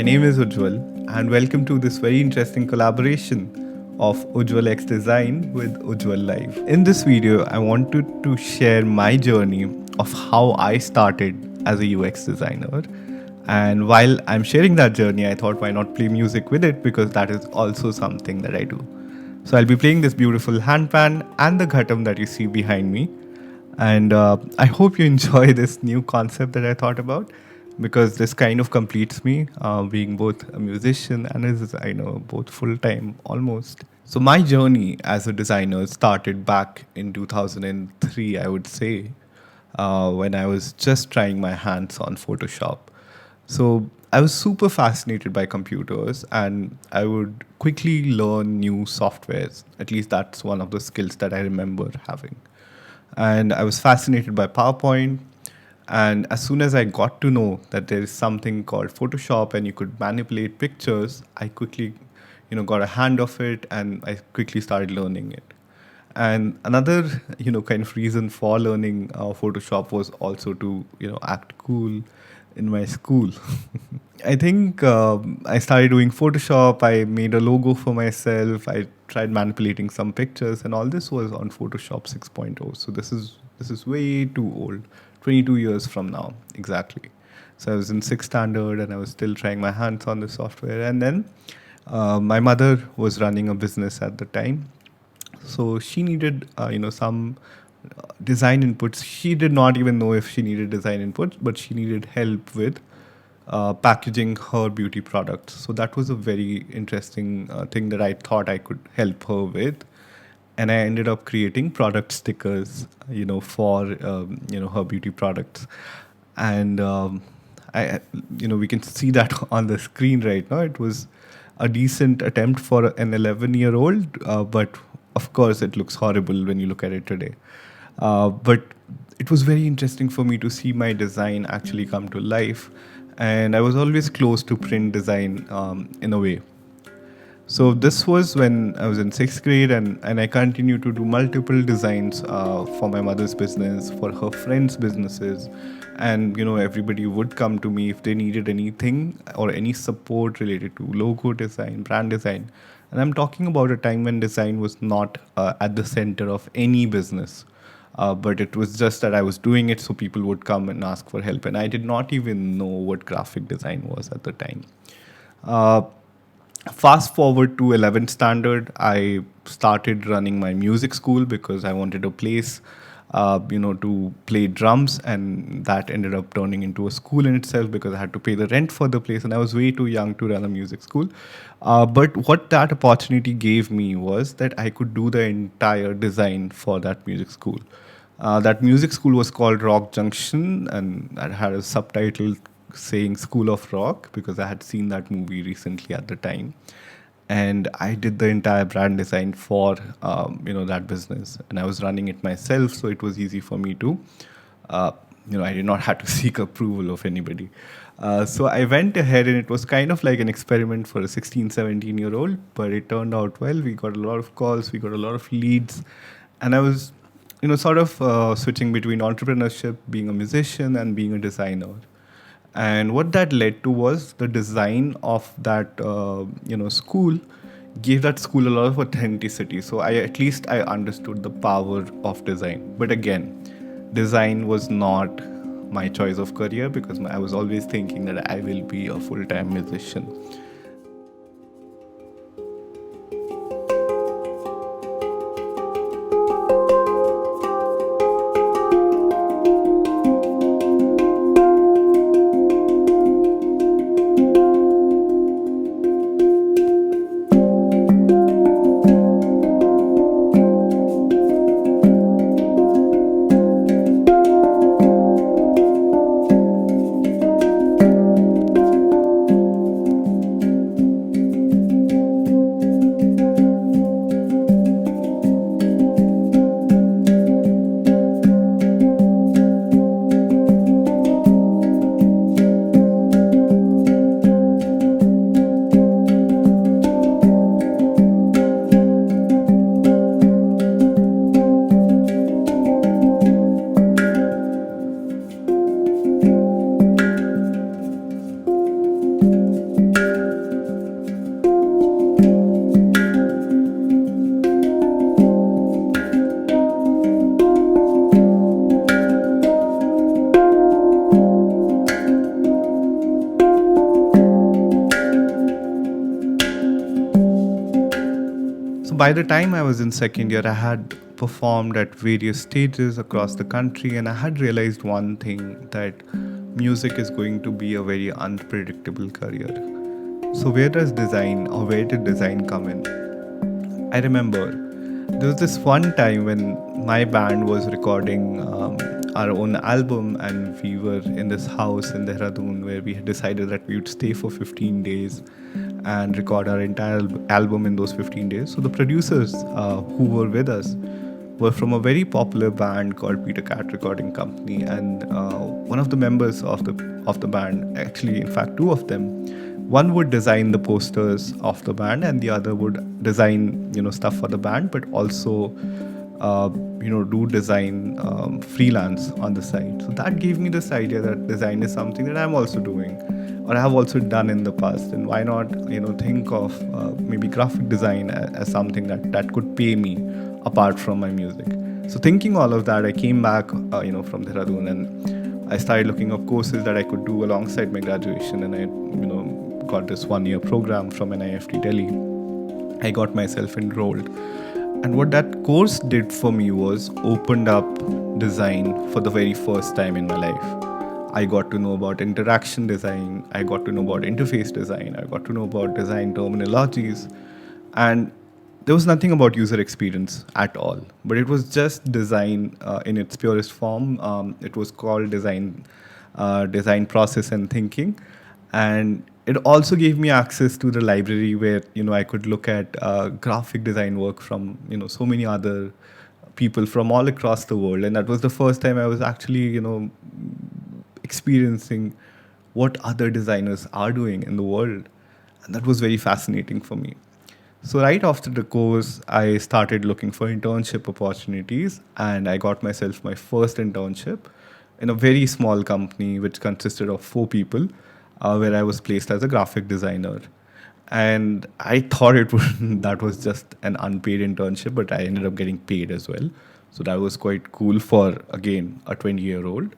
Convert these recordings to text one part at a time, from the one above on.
My name is Ujjwal, and welcome to this very interesting collaboration of UjjwalXDesign with Ujjwallive. In this video, I wanted to share my journey of how I started as a UX designer. And while I'm sharing that journey, I thought why not play music with it because that is also something that I do. So I'll be playing this beautiful handpan and the ghatam that you see behind me. And I hope you enjoy this new concept that I thought about because this kind of completes me, being both a musician and a designer, both full time almost. So, my journey as a designer started back in 2003, I would say, when I was just trying my hands on Photoshop. So I was super fascinated by computers and I would quickly learn new softwares. At least that's one of the skills that I remember having. And I was fascinated by PowerPoint. And as soon as I got to know that there is something called Photoshop and you could manipulate pictures, I quickly, got a hand of it and I quickly started learning it. And another, kind of reason for learning Photoshop was also to, act cool in my school. I think I started doing Photoshop. I made a logo for myself. I tried manipulating some pictures, and all this was on Photoshop 6.0. So this is way too old, 22 years from now exactly. So I was in sixth standard, and I was still trying my hands on the software. And then my mother was running a business at the time, so she needed some design inputs. She did not even know if she needed design inputs, but she needed help with packaging her beauty products. So that was a very interesting thing that I thought I could help her with. And I ended up creating product stickers, for her beauty products. And we can see that on the screen right now. It was a decent attempt for an 11-year-old, but of course, it looks horrible when you look at it today. But it was very interesting for me to see my design actually come to life. And I was always close to print design in a way. So this was when I was in sixth grade, and I continued to do multiple designs for my mother's business, for her friends' businesses, and everybody would come to me if they needed anything or any support related to logo design, brand design. And I'm talking about a time when design was not at the center of any business. But it was just that I was doing it, so people would come and ask for help, and I did not even know what graphic design was at the time. Uh, Fast forward to 11th standard, I started running my music school because I wanted a place, to play drums, and that ended up turning into a school in itself because I had to pay the rent for the place, and I was way too young to run a music school. But what that opportunity gave me was that I could do the entire design for that music school. That music school was called Rock Junction, and I had a subtitle saying School of Rock because I had seen that movie recently at the time. And I did the entire brand design for that business, and I was running it myself, so it was easy for me to I did not have to seek approval of anybody. So I went ahead, and it was kind of like an experiment for a 16, 17-year-old, but it turned out well. We got a lot of calls, we got a lot of leads, and I was sort of switching between entrepreneurship, being a musician, and being a designer. And what that led to was the design of that school gave that school a lot of authenticity. So I understood the power of design. But again, design was not my choice of career because I was always thinking that I will be a full-time musician. by the time I was in second year, I had performed at various stages across the country, and I had realized one thing, that music is going to be a very unpredictable career. So, where did design come in? I remember there was this one time when my band was recording our own album, and we were in this house in Dehradun where we had decided that we would stay for 15 days and record our entire album in those 15 days. So the producers who were with us were from a very popular band called Peter Cat Recording Company, and one of the members of the band, actually, in fact, two of them, one would design the posters of the band, and the other would design stuff for the band, but also do design freelance on the side. So that gave me this idea that design is something that I'm also doing, or I have also done in the past, and why not think of maybe graphic design as something that could pay me apart from my music. So thinking all of that, I came back from Dehradun, and I started looking up courses that I could do alongside my graduation, and I got this 1 year program from NIFT Delhi. I got myself enrolled, and what that course did for me was opened up design for the very first time in my life. I got to know about interaction design, I got to know about interface design, I got to know about design terminologies, and there was nothing about user experience at all. But it was just design in its purest form. It was called design process and thinking, and it also gave me access to the library where I could look at graphic design work from so many other people from all across the world, and that was the first time I was actually experiencing what other designers are doing in the world, and that was very fascinating for me. So right after the course, I started looking for internship opportunities, and I got myself my first internship in a very small company which consisted of 4 people, where I was placed as a graphic designer. And I thought that was just an unpaid internship, but I ended up getting paid as well. So that was quite cool for, again, a 20-year-old.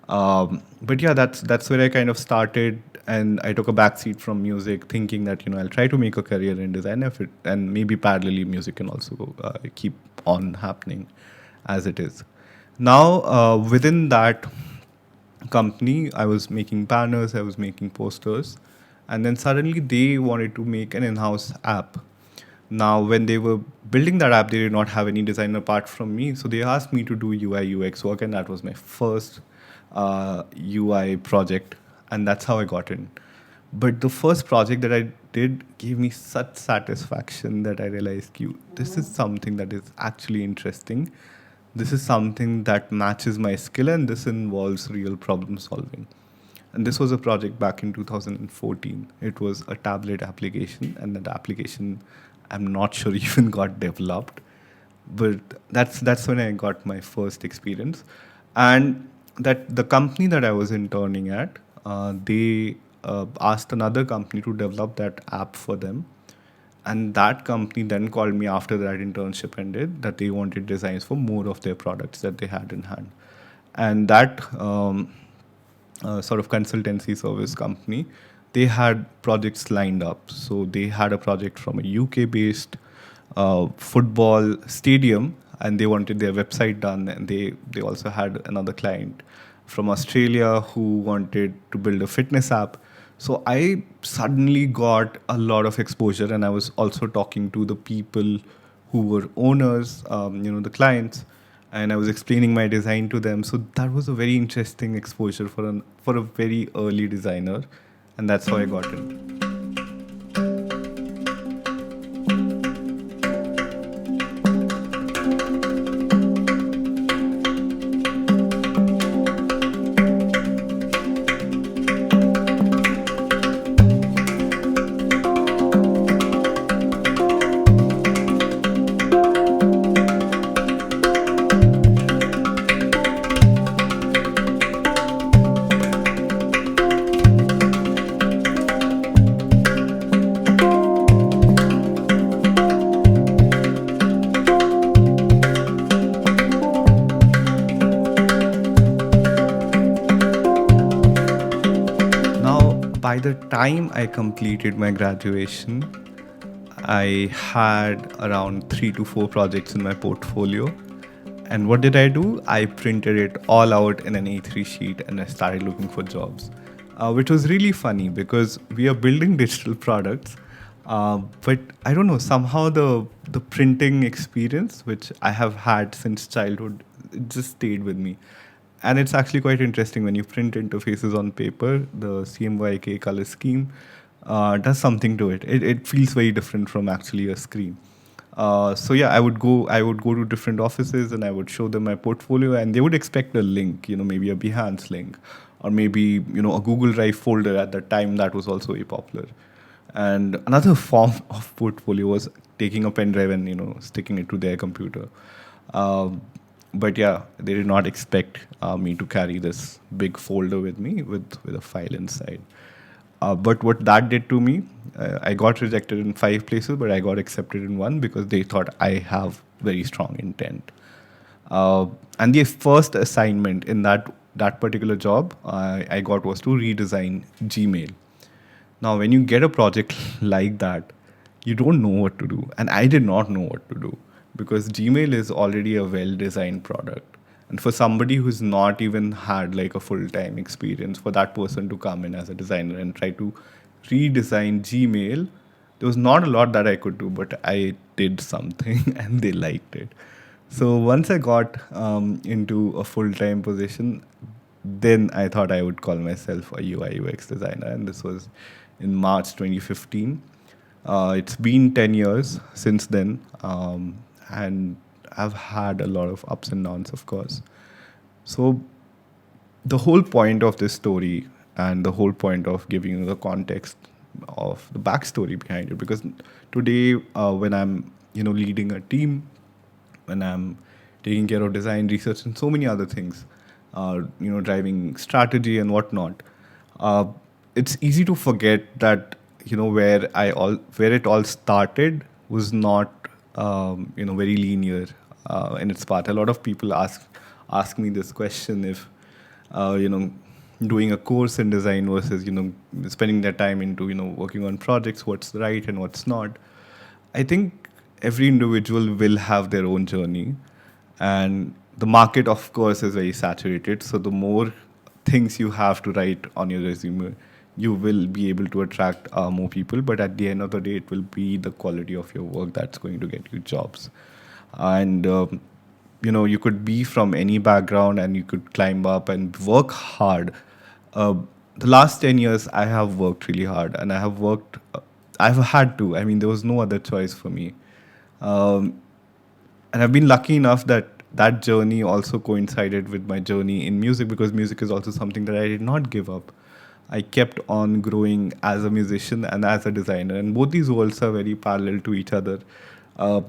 But yeah, that's where I kind of started, and I took a backseat from music, thinking that I'll try to make a career in design, and maybe parallelly music can also keep on happening as it is. Now, within that company, I was making banners, I was making posters, and then suddenly they wanted to make an in-house app. Now, when they were building that app, they did not have any design apart from me, so they asked me to do UI UX work, and that was my first UI project, and that's how I got in. But the first project that I did gave me such satisfaction that I realized, this is something that is actually interesting. This is something that matches my skill, and this involves real problem solving. And this was a project back in 2014. It was a tablet application, and that application, I'm not sure even got developed. But that's when I got my first experience. And that the company that I was interning at, they asked another company to develop that app for them. And that company then called me after that internship ended, that they wanted designs for more of their products that they had in hand. And that sort of consultancy service company, they had projects lined up. So they had a project from a UK-based football stadium, and they wanted their website done. And they also had another client from Australia who wanted to build a fitness app. So I suddenly got a lot of exposure, and I was also talking to the people who were owners, the clients, and I was explaining my design to them. So that was a very interesting exposure for a very early designer, and that's how I got in. By the time I completed my graduation, I had around 3 to 4 projects in my portfolio. And what did I do? I printed it all out in an A3 sheet and I started looking for jobs, which was really funny because we are building digital products. But I don't know, somehow the printing experience, which I have had since childhood, it just stayed with me. And it's actually quite interesting when you print interfaces on paper, the CMYK color scheme does something to it. It feels very different from actually a screen. So yeah, I would go to different offices and I would show them my portfolio, and they would expect a link, maybe a Behance link, or maybe a Google Drive folder. At the time, that was also very popular. And another form of portfolio was taking a pen drive and sticking it to their computer. Um, but yeah, they did not expect me to carry this big folder with me with a file inside. But what that did to me, I got rejected in 5 places, but I got accepted in one because they thought I have very strong intent. Uh, and the first assignment in that particular job I got was to redesign Gmail. Now, when you get a project like that, you don't know what to do. And I did not know what to do because Gmail is already a well designed product. And for somebody who's not even had like a full time experience, for that person to come in as a designer and try to redesign Gmail, there was not a lot that I could do, but I did something and they liked it. So once I got into a full time position, then I thought I would call myself a UI UX designer, and this was in March 2015. It's been 10 years since then, and I've had a lot of ups and downs, of course. So the whole point of this story and the whole point of giving you the context of the backstory behind it, because today when I'm leading a team, when I'm taking care of design research and so many other things, driving strategy and whatnot, uh, it's easy to forget that where it all started was not very linear in its path. A lot of people ask me this question, if uh, you know doing a course in design versus spending their time into working on projects, what's right and what's not. I think every individual will have their own journey, and the market, of course, is very saturated. So the more things you have to write on your resume, you will be able to attract more people. But at the end of the day, it will be the quality of your work that's going to get you jobs. And you could be from any background and you could climb up and work hard. uh, the last 10 years I have worked really hard, and I've had to. I mean, there was no other choice for me. um, and I've been lucky enough that that journey also coincided with my journey in music, because music is also something that I did not give up. I kept on growing as a musician and as a designer, and both these worlds are very parallel to each other. Uh,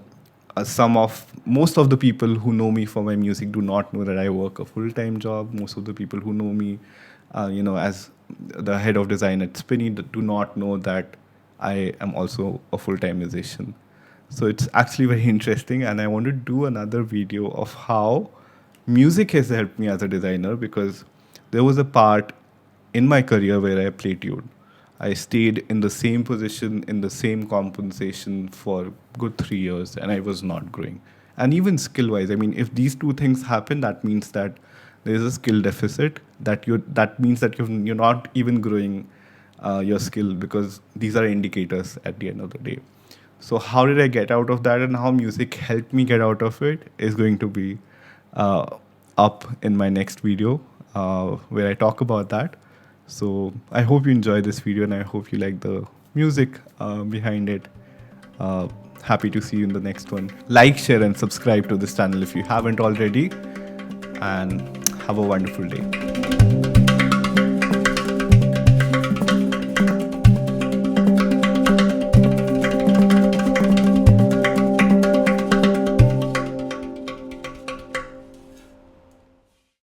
Most of the people who know me for my music do not know that I work a full-time job. Most of the people who know me, as the head of design at Spinny, do not know that I am also a full-time musician. So it's actually very interesting, and I want to do another video of how music has helped me as a designer, because there was a part in my career where I plateaued. I stayed in the same position, in the same compensation for good 3 years, and I was not growing. And even skill-wise, I mean, if these two things happen, that means that there is a skill deficit. That means that you're not even growing your skill, because these are indicators at the end of the day. So how did I get out of that, and how music helped me get out of it, is going to be uh, up in my next video, where I talk about that. So I hope you enjoy this video, and I hope you like the music behind it. Happy to see you in the next one. Like, share, and subscribe to this channel if you haven't already. And have a wonderful day.